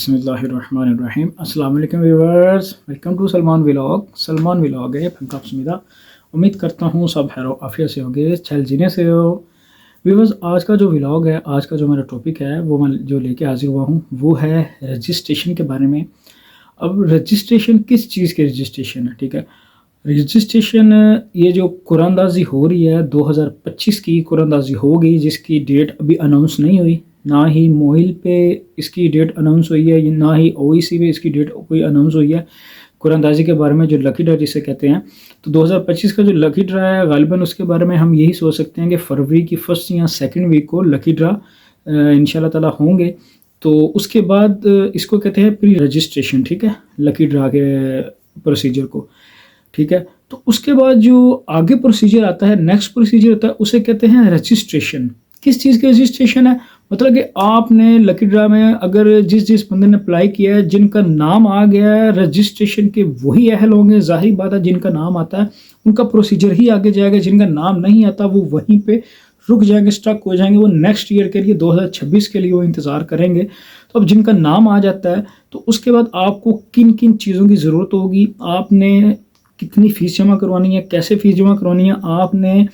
बिस्मिल्लाहिर्रहमानिर्रहीम। अस्सलाम वालेकुम viewers, welcome to Salman vlog है फंकाप सुमिदा। उम्मीद करता हूँ सब खैर आफियत से होंगे, चल जीने से हो। व्यूअर्स, आज का जो व्लॉग है, आज का जो मेरा टॉपिक है वो मैं जो लेके हाजिर हुआ हूँ वो है रजिस्ट्रेशन के बारे में। अब रजिस्ट्रेशन किस चीज़ के रजिस्ट्रेशन है, ठीक है। रजिस्ट्रेशन ये जो कुरानदाजी हो रही है 2025 की कुरानदाजी हो गई, जिसकी डेट अभी अनाउंस नहीं हुई, ना ही मोइल पे इसकी डेट अनाउंस हुई है, ना ही ओईसी पे इसकी डेट कोई अनाउंस हुई है। कुरानदाजी के बारे में जो लकी ड्रा जिसे कहते हैं, तो 2025 का जो लकी ड्रा है गालिबन उसके बारे में हम यही सोच सकते हैं कि फरवरी की फर्स्ट या सेकंड वीक को लकी ड्रा इंशाल्लाह ताला होंगे। तो उसके बाद इसको कहते हैं प्री रजिस्ट्रेशन, ठीक है, लकी ड्रा के प्रोसीजर को, ठीक है। तो उसके बाद जो आगे प्रोसीजर आता है, नेक्स्ट प्रोसीजर होता है, उसे कहते हैं रजिस्ट्रेशन। किस चीज़ की रजिस्ट्रेशन है, मतलब कि आपने लकी ड्रा में अगर जिस जिस बंदे ने अप्लाई किया है, जिनका नाम आ गया है रजिस्ट्रेशन के, वही अहल होंगे। जाहिर बात है, जिनका नाम आता है उनका प्रोसीजर ही आगे जाएगा, जिनका नाम नहीं आता वो वहीं पे रुक जाएंगे, स्टक हो जाएंगे। वो नेक्स्ट ईयर के लिए 2026 के लिए वो इंतज़ार करेंगे। तो अब जिनका नाम आ जाता है तो उसके बाद आपको किन किन चीज़ों की ज़रूरत होगी, आपने कितनी फ़ीस जमा करवानी है, कैसे फ़ीस जमा करवानी है, आपने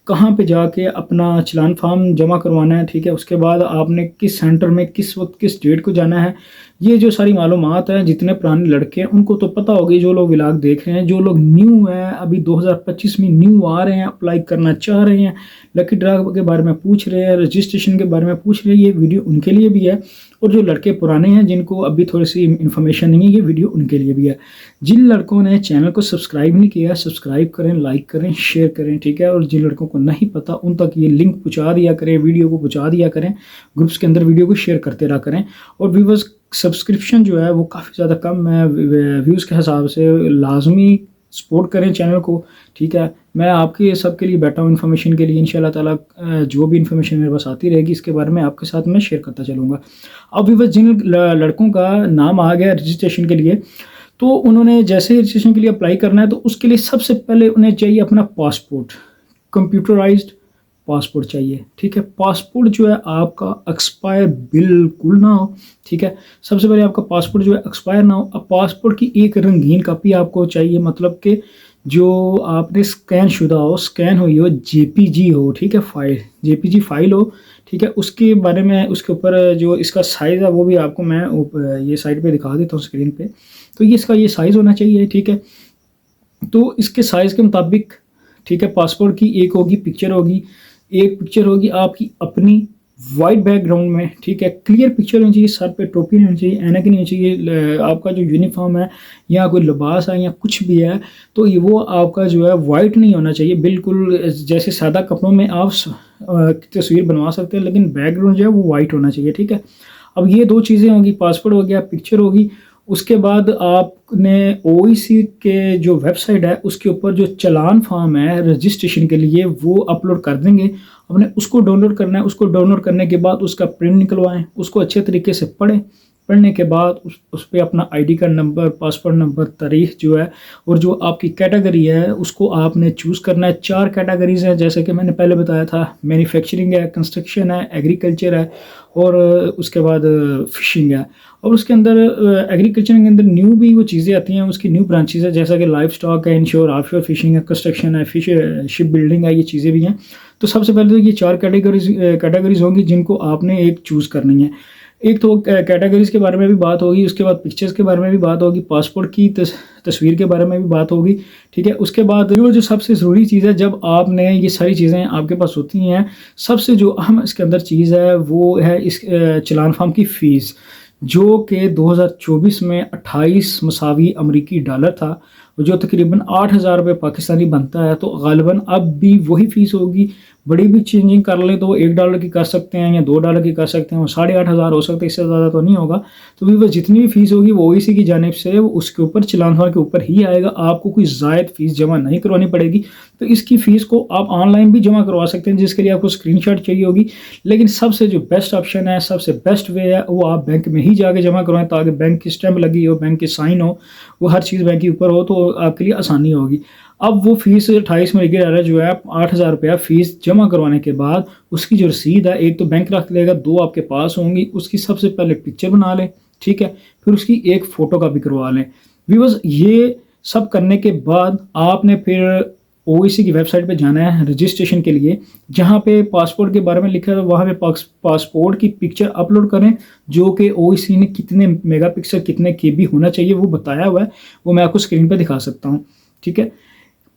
कहाँ पे जाके अपना चलान फार्म जमा करवाना है, ठीक है। उसके बाद आपने किस सेंटर में किस वक्त किस डेट को जाना है, ये जो सारी मालूमात हैं, जितने पुराने लड़के हैं उनको तो पता होगी, जो लोग व्लॉग देख रहे हैं, जो लोग न्यू हैं अभी 2025 में न्यू आ रहे हैं, अप्लाई करना चाह रहे हैं, लकी ड्रा के बारे में पूछ रहे हैं, रजिस्ट्रेशन के बारे में पूछ रहे हैं, ये वीडियो उनके लिए भी है। और जो लड़के पुराने हैं जिनको अभी थोड़ी सी इन्फॉर्मेशन नहीं है, ये वीडियो उनके लिए भी है। जिन लड़कों ने चैनल को सब्सक्राइब नहीं किया, सब्सक्राइब करें, लाइक करें, शेयर करें, ठीक है। और जिन लड़कों को नहीं पता उन तक ये लिंक पहुँचा दिया करें, वीडियो को पहुँचा दिया करें, ग्रुप्स के अंदर वीडियो को शेयर करते रहा करें। और व्यूवर्स, सब्सक्रिप्शन जो है वो काफ़ी ज़्यादा कम है व्यूज़ के हिसाब से, लाजमी सपोर्ट करें चैनल को, ठीक है। मैं आपके सब के लिए बैठा हूँ इन्फॉर्मेशन के लिए, इंशाल्लाह ताला जो भी इन्फॉर्मेशन मेरे पास आती रहेगी इसके बारे में आपके साथ मैं शेयर करता चलूँगा। अब व्यूअर्स, जिन लड़कों का नाम आ गया रजिस्ट्रेशन के लिए, तो उन्होंने जैसे रजिस्ट्रेशन के लिए अप्लाई करना है तो उसके लिए सबसे पहले उन्हें चाहिए अपना पासपोर्ट, कंप्यूटराइज्ड पासपोर्ट चाहिए, ठीक है। पासपोर्ट जो है आपका एक्सपायर बिल्कुल ना हो, ठीक है। सबसे पहले आपका पासपोर्ट जो है एक्सपायर ना हो। अब पासपोर्ट की एक रंगीन कापी आपको चाहिए, मतलब कि जो आपने स्कैन शुदा हो, स्कैन हुई हो, जेपीजी हो, ठीक है, फाइल जेपीजी फाइल हो, ठीक है। उसके बारे में उसके ऊपर जो इसका साइज़ है वो भी आपको मैं ये साइड पे दिखा देता हूँ स्क्रीन पे। तो ये इसका ये साइज़ होना चाहिए, ठीक है। तो इसके साइज़ के मुताबिक, ठीक है, पासपोर्ट की एक होगी पिक्चर, होगी एक पिक्चर होगी आपकी अपनी वाइट बैकग्राउंड में, ठीक है। क्लियर पिक्चर होनी चाहिए, सर पे टोपी नहीं होनी चाहिए, ऐनक नहीं होनी चाहिए, आपका जो यूनिफॉर्म है या कोई लिबास है या कुछ भी है तो ये वो आपका जो है वाइट नहीं होना चाहिए बिल्कुल। जैसे सादा कपड़ों में आप तस्वीर बनवा सकते हैं, लेकिन बैकग्राउंड जो है वो वाइट होना चाहिए, ठीक है। अब ये दो चीज़ें होंगी, पासपोर्ट हो गया, पिक्चर होगी। उसके बाद आपने ओईसी के जो वेबसाइट है उसके ऊपर जो चलान फॉर्म है रजिस्ट्रेशन के लिए वो अपलोड कर देंगे, आपने उसको डाउनलोड करना है। उसको डाउनलोड करने के बाद उसका प्रिंट निकलवाएं, उसको अच्छे तरीके से पढ़ें। पढ़ने के बाद उस पर अपना ID card number, passport number, तारीख जो है और जो आपकी कैटेगरी है उसको आपने चूज़ करना है। 4 कैटेगरीज हैं, जैसे कि मैंने पहले बताया था, मैन्युफैक्चरिंग है, कंस्ट्रक्शन है, एग्रीकल्चर है और उसके बाद फिशिंग है। और उसके अंदर एग्रीकल्चर के अंदर न्यू भी वो चीज़ें आती हैं, उसकी न्यू ब्रांचेज है, जैसा कि लाइफ स्टॉक है, इंश्योर, ऑफशोर फिशिंग है, कंस्ट्रक्शन है, शिप बिल्डिंग है, ये चीज़ें भी हैं। तो सबसे पहले तो ये 4 कैटेगरीज होंगी जिनको आपने एक चूज़ करनी है। एक तो कैटेगरीज के बारे में भी बात होगी, उसके बाद पिक्चर्स के बारे में भी बात होगी, पासपोर्ट की तस्वीर के बारे में भी बात होगी, ठीक है। उसके बाद जो सबसे ज़रूरी चीज़ है, जब आपने ये सारी चीज़ें आपके पास होती हैं, सबसे जो अहम इसके अंदर चीज़ है वो है इस चलान फार्म की फ़ीस, जो कि 2024 में 28 मसावी अमरीकी डॉलर था, जो तकरीबन 8,000 रुपये पाकिस्तानी बनता है। तो गालिबन अब भी वही फ़ीस होगी। बड़ी भी चेंजिंग कर लें तो वो $1 की कर सकते हैं या $2 की कर सकते हैं, वो 8,500 हो सकता है, इससे ज़्यादा तो नहीं होगा। तो भी बस जितनी भी फ़ीस होगी वो ओईसी की जानिब से उसके ऊपर चलान फार्म के ऊपर ही आएगा, आपको कोई ज़ायद फ़ीस जमा नहीं करवानी पड़ेगी। तो इसकी फ़ीस को आप ऑनलाइन भी जमा करवा सकते हैं, जिसके लिए आपको स्क्रीनशॉट चाहिए होगी। लेकिन सबसे जो बेस्ट ऑप्शन है, सबसे बेस्ट वे है, वो आप बैंक में ही जाके जमा करवाएं, ताकि बैंक की स्टैम्प लगी हो, बैंक की साइन हो, वो हर चीज़ बैंक के ऊपर हो, तो आपके लिए आसानी होगी। अब वो फ़ीस 28 अमरीकी डॉलर जो है 8,000 रुपया फ़ीस जमा करवाने के बाद उसकी जो रसीद है, एक तो बैंक रख लेगा, 2 आपके पास होंगी। उसकी सबसे पहले पिक्चर बना लें, ठीक है। फिर उसकी एक फ़ोटो कॉपी करवा लें। व्यूअर्स ये सब करने के बाद आपने फिर ओईसी की वेबसाइट पे जाना है रजिस्ट्रेशन के लिए, जहाँ पे पासपोर्ट के बारे में लिखा है वहाँ पे पासपोर्ट की पिक्चर अपलोड करें, जो कि ओईसी ने कितने मेगापिक्सल कितने केबी होना चाहिए वो बताया हुआ है, वो मैं आपको स्क्रीन पे दिखा सकता हूँ, ठीक है।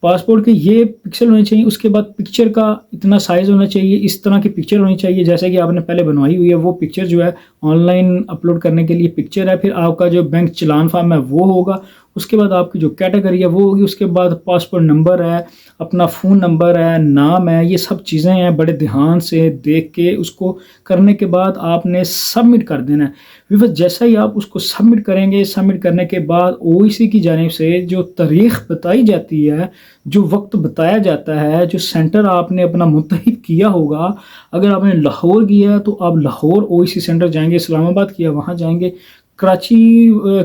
पासपोर्ट के ये पिक्सल होने चाहिए, उसके बाद पिक्चर का इतना साइज़ होना चाहिए, इस तरह की पिक्चर होनी चाहिए जैसे कि आपने पहले बनवाई हुई है, वो पिक्चर जो है ऑनलाइन अपलोड करने के लिए पिक्चर है। फिर आपका जो बैंक चालान फॉर्म है वो होगा, उसके बाद आपकी जो कैटेगरी है वो होगी, उसके बाद पासपोर्ट नंबर है, अपना फ़ोन नंबर है, नाम है, ये सब चीज़ें हैं। बड़े ध्यान से देख के उसको करने के बाद आपने सबमिट कर देना है। विवश जैसा ही आप उसको सबमिट करेंगे, सबमिट करने के बाद ओईसी की जानिब से जो तारीख बताई जाती है, जो वक्त बताया जाता है, जो सेंटर आपने अपना मुंतखब किया होगा, अगर आपने लाहौर किया तो आप लाहौर ओईसी सेंटर जाएंगे, इस्लामाबाद किया वहाँ जाएंगे, कराची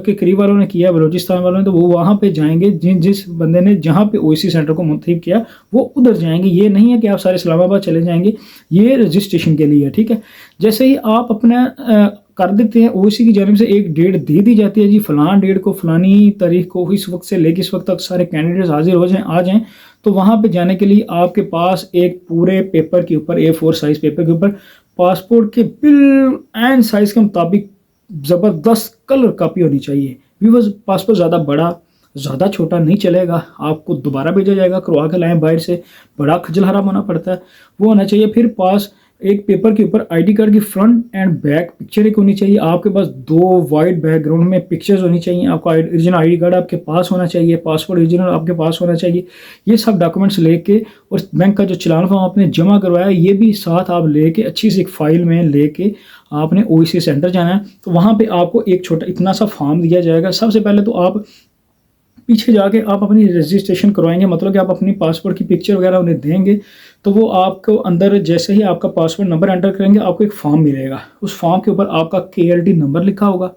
के करीब वालों ने किया, बलूचिस्तान वालों ने, तो वो वहाँ पे जाएंगे, जिस बंदे ने जहाँ पे ओईसी सेंटर को मुंतखब किया वो उधर जाएंगे। ये नहीं है कि आप सारे इस्लामाबाद चले जाएंगे, ये रजिस्ट्रेशन के लिए है, ठीक है। जैसे ही आप अपना कर देते हैं, ओईसी की जानिब से एक डेट दे दी जाती है, जी फलां डेट को फलानी तारीख को इस वक्त से लेकर इस वक्त तक सारे कैंडिडेट्स हाजिर हो जाएं, आ जाएं, तो वहाँ पे जाने के लिए आपके पास एक पूरे पेपर के ऊपर A4 साइज पेपर के ऊपर पासपोर्ट के बिल एंड साइज के मुताबिक ज़बरदस्त कलर कॉपी होनी चाहिए। व्यूअर्स पासपोर्ट ज़्यादा बड़ा ज़्यादा छोटा नहीं चलेगा, आपको दोबारा भेजा जाएगा, करवा के लाएँ बाहर से, बड़ा खजल हराम होना पड़ता है, वो होना चाहिए। फिर पास एक पेपर के ऊपर आईडी कार्ड की फ्रंट एंड बैक पिक्चर एक होनी चाहिए, आपके पास 2 वाइट बैकग्राउंड में पिक्चर्स होनी चाहिए, आपका ओरिजिनल आईडी कार्ड आपके पास होना चाहिए, पासपोर्ट ओरिजिनल आपके पास होना चाहिए। ये सब डॉक्यूमेंट्स लेके और बैंक का जो चालान फॉर्म आपने जमा करवाया ये भी साथ आप लेके अच्छी सी एक फाइल में लेके आपने ओईसी सेंटर जाना है। तो वहाँ पे आपको एक छोटा इतना सा फॉर्म दिया जाएगा। सबसे पहले तो आप पीछे जाके आप अपनी रजिस्ट्रेशन करवाएंगे, मतलब कि आप अपनी पासपोर्ट की पिक्चर वगैरह उन्हें देंगे, तो वो आपको अंदर जैसे ही आपका पासपोर्ट नंबर एंटर करेंगे आपको एक फॉर्म मिलेगा, उस फॉर्म के ऊपर आपका KLT नंबर लिखा होगा,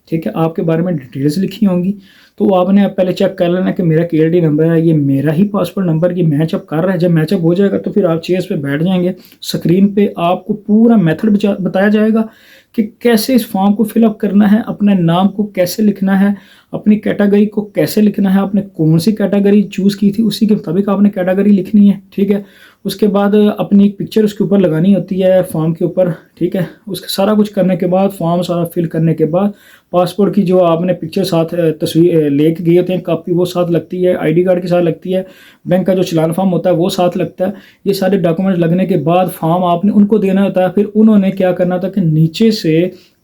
ठीक है, आपके बारे में डिटेल्स लिखी होंगी। तो आपने पहले चेक कर लेना कि मेरा KLT नंबर है, ये मेरा ही पासपोर्ट नंबर की मैचअप कर रहा है। जब मैचअप हो जाएगा तो फिर आप चेयर्स पे बैठ जाएंगे, स्क्रीन पे आपको पूरा मेथड बताया जाएगा कि कैसे इस फॉर्म को फिलअप करना है, अपने नाम को कैसे लिखना है, अपनी कैटेगरी को कैसे लिखना है, आपने कौन सी कैटेगरी चूज़ की थी उसी के मुताबिक आपने कैटेगरी लिखनी है, ठीक है। उसके बाद अपनी एक पिक्चर उसके ऊपर लगानी होती है फॉर्म के ऊपर, ठीक है। उसका सारा कुछ करने के बाद, फॉर्म सारा फिल करने के बाद, पासपोर्ट की जो आपने पिक्चर साथ तस्वीर लेके गए होते हैं कापी, वो साथ लगती है, आईडी कार्ड के साथ लगती है, बैंक का जो चालान फॉर्म होता है वो साथ लगता है। ये सारे डॉक्यूमेंट्स लगने के बाद फॉर्म आपने उनको देना होता है। फिर उन्होंने क्या करना होता है कि नीचे से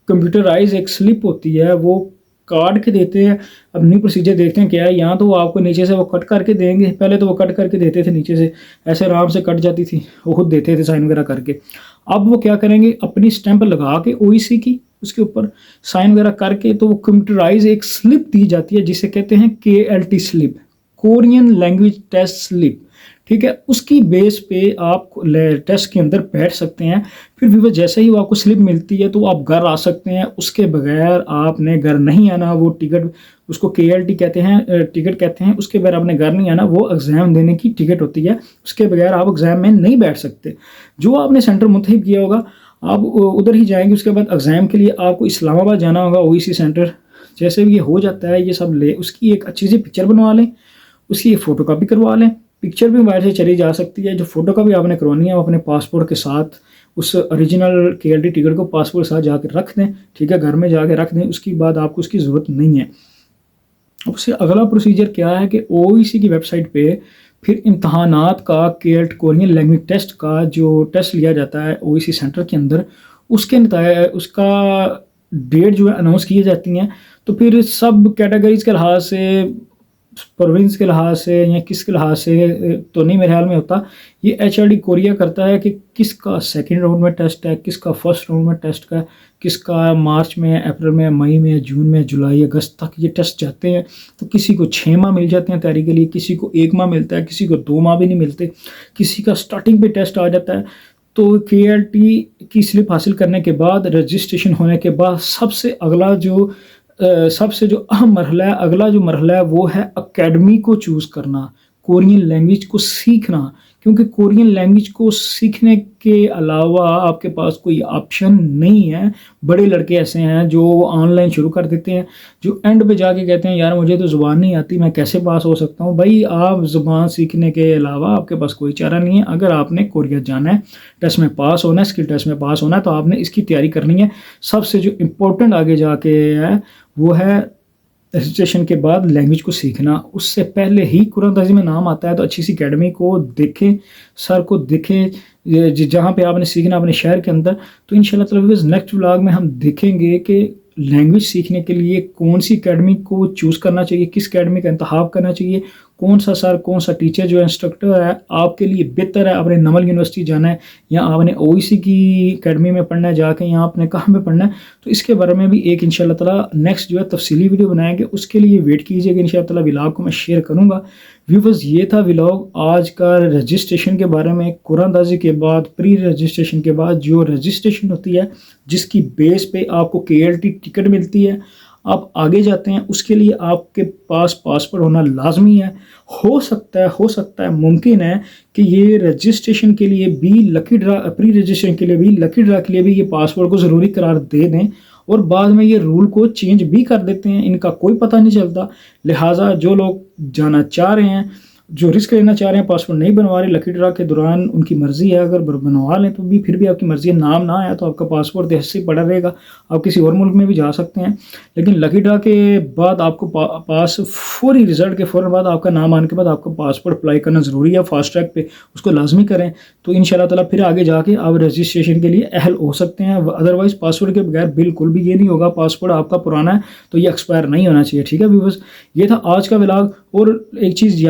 कंप्यूटराइज एक स्लिप होती है वो काट के देते हैं। अब न्यू प्रोसीजर देखते हैं क्या है। यहाँ तो वो आपको नीचे से वो कट करके देंगे, पहले तो वो कट करके देते थे नीचे से, ऐसे आराम से कट जाती थी, वो खुद देते थे साइन वगैरह करके। अब वो क्या करेंगे, अपनी स्टैंप लगा के ओईसी की उसके ऊपर साइन वगैरह करके, तो वो कंप्यूटराइज एक स्लिप दी जाती है जिसे कहते हैं KLT slip, Korean language test slip, ठीक है। उसकी बेस पे आप टेस्ट के अंदर बैठ सकते हैं। फिर भी वो जैसे ही वो आपको स्लिप मिलती है तो आप घर आ सकते हैं, उसके बगैर आपने घर नहीं आना। वो टिकट उसको KLT कहते हैं, टिकट कहते हैं, उसके बगैर आपने घर नहीं आना। वो एग्ज़ाम देने की टिकट होती है, उसके बगैर आप एग्ज़ाम में नहीं बैठ सकते। जो आपने सेंटर मुंतखब किया होगा आप उधर ही जाएंगे। उसके बाद एग्ज़ाम के लिए आपको इस्लामाबाद जाना होगा, ओईसी सेंटर। जैसे भी ये हो जाता है ये सब ले, उसकी एक अच्छी सी पिक्चर बनवा लें, उसकी एक फ़ोटो कॉपी करवा लें। पिक्चर भी मोबाइल से चली जा सकती है, जो फ़ोटो कॉपी आपने करवानी है वो अपने पासपोर्ट के साथ उस ओरिजिनल KLT टिकट को पासपोर्ट के साथ जाकर रख दें, ठीक है, घर में जाके रख दें। उसके बाद आपको उसकी ज़रूरत नहीं है। उससे अगला प्रोसीजर क्या है कि ओईसी की वेबसाइट पे फिर इम्तहानात का KLT कोरियन लैंग्वेज टेस्ट का जो टेस्ट लिया जाता है ओईसी सेंटर के अंदर, उसका डेट जो है अनाउंस की जाती हैं। तो फिर सब कैटेगरीज के लिहाज से, प्रोविंस के लिहाज से या किसके लिहाज से तो नहीं मेरे ख्याल में होता, ये HRD कोरिया करता है कि किसका सेकंड राउंड में टेस्ट है, किसका फर्स्ट राउंड में टेस्ट है, किसका मार्च में, अप्रैल में, मई में, जून में, जुलाई, अगस्त तक ये टेस्ट जाते हैं। तो किसी को 6 माह मिल जाते हैं तैयारी के लिए, किसी को 1 माह मिलता है, किसी को 2 माह भी नहीं मिलते, किसी का स्टार्टिंग पे टेस्ट आ जाता है। तो KLT की स्लिप हासिल करने के बाद, रजिस्ट्रेशन होने के बाद सबसे जो अहम मरहला है, अगला जो मरहला है वो है अकेडमी को चूज़ करना, कोरियन लैंग्वेज को सीखना, क्योंकि कोरियन लैंग्वेज को सीखने के अलावा आपके पास कोई ऑप्शन नहीं है। बड़े लड़के ऐसे हैं जो ऑनलाइन शुरू कर देते हैं, जो एंड पे जाके कहते हैं यार मुझे तो ज़ुबान नहीं आती, मैं कैसे पास हो सकता हूँ। भाई आप ज़ुबान सीखने के अलावा आपके पास कोई चारा नहीं है। अगर आपने कोरिया जाना है, टेस्ट में पास होना है, स्किल टेस्ट में पास होना है, तो आपने इसकी तैयारी करनी है। सबसे जो इम्पोर्टेंट आगे जाके है वो है रजिस्ट्रेशन के बाद लैंग्वेज को सीखना। उससे पहले ही कुरानदाजी में नाम आता है तो अच्छी सी अकेडमी को देखें, सर को देखें जहाँ पे आपने सीखना अपने शहर के अंदर। तो इंशाल्लाह ताला नेक्स्ट व्लॉग में हम देखेंगे कि लैंग्वेज सीखने के लिए कौन सी अकेडमी को चूज़ करना चाहिए, किस अकेडमी का इंतखाब करना चाहिए, कौन सा सर कौन सा टीचर जो इंस्ट्रक्टर है आपके लिए बेहतर है। आपने नमल यूनिवर्सिटी जाना है या आपने ओईसी की अकेडमी में पढ़ना है जाके, या आपने कहाँ पे पढ़ना है, तो इसके बारे में भी एक इंशाल्लाह ताला नेक्स्ट जो है तफसीली वीडियो बनाएंगे। उसके लिए वेट कीजिएगा, इंशाल्लाह ताला व्लॉग को मैं शेयर करूँगा। व्यूवर्स ये था व्लॉग आज का रजिस्ट्रेशन के बारे में। कुरानदाजी के बाद प्री रजिस्ट्रेशन के बाद जो रजिस्ट्रेशन होती है जिसकी बेस पे आपको KLT टिकट मिलती है, आप आगे जाते हैं, उसके लिए आपके पास पासपोर्ट होना लाजमी है। हो सकता है मुमकिन है कि ये रजिस्ट्रेशन के लिए भी लकी ड्रा, प्री रजिस्ट्रेशन के लिए भी लकी ड्रा के लिए भी ये पासपोर्ट को ज़रूरी करार दे दें और बाद में ये रूल को चेंज भी कर देते हैं, इनका कोई पता नहीं चलता। लिहाजा जो लोग जाना चाह रहे हैं, जो रिस्क लेना चाह रहे हैं, पासपोर्ट नहीं बनवा रहे लकी ड्रा के दौरान, उनकी मर्ज़ी है। अगर बनवा लें तो भी फिर भी आपकी मर्ज़ी है, नाम ना आया तो आपका पासपोर्ट देश से पड़ा रहेगा, आप किसी और मुल्क में भी जा सकते हैं। लेकिन लकी ड्रा के बाद आपको पास फौरी रिजल्ट के फ़ौरन बाद आपका नाम आने के बाद आपका पासपोर्ट अप्लाई करना ज़रूरी है। फास्ट ट्रैक पे उसको लाजमी करें, तो इंशाल्लाह ताला फिर आगे जाके आप रजिस्ट्रेशन के लिए अहल हो सकते हैं। अदरवाइज़ पासपोर्ट के बगैर बिल्कुल भी ये नहीं होगा। पासपोर्ट आपका पुराना है तो ये एक्सपायर नहीं होना चाहिए। ठीक है व्यूअर्स, ये था आज का व्लॉग। और एक चीज़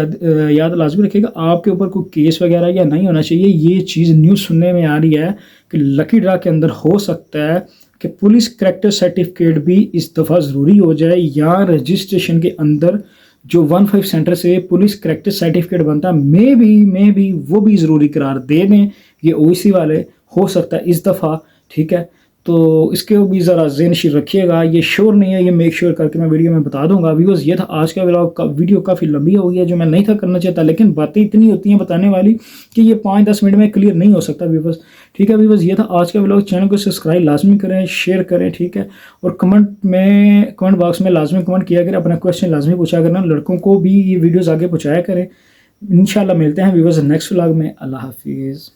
याद लाजमी रखिएगा, आपके ऊपर कोई केस वगैरह या नहीं होना चाहिए। ये चीज़ न्यूज़ सुनने में आ रही है कि लकी ड्रा के अंदर हो सकता है कि पुलिस करैक्टर सर्टिफिकेट भी इस दफ़ा ज़रूरी हो जाए, या रजिस्ट्रेशन के अंदर जो 15 सेंटर से पुलिस करैक्टर सर्टिफिकेट बनता है मे भी वो भी ज़रूरी करार दे दें ये ओईसी वाले, हो सकता है इस दफ़ा। ठीक है, तो इसके भी ज़रा ज़हन रखिएगा। ये श्योर नहीं है, ये मेक श्योर करके मैं वीडियो में बता दूंगा। व्यूअर्स ये था आज का व्लॉग। का वीडियो काफ़ी लंबी हो गई है, जो मैं नहीं था करना चाहता, लेकिन बातें इतनी होती हैं बताने वाली कि ये 5-10 मिनट में क्लियर नहीं हो सकता व्यूअर्स। ठीक है व्यूअर्स, ये था आज का व्लॉग। चैनल को सब्सक्राइब लाजमी करें, शेयर करें, ठीक है। और कमेंट बॉक्स में लाजमी कमेंट किया करें, अपना क्वेश्चन लाजमी पूछा करना, लड़कों को भी ये वीडियोज़ आगे पहुँचाया करें। इंशाल्लाह मिलते हैं व्यूअर्स नेक्स्ट व्लॉग में। अल्लाह हाफिज़।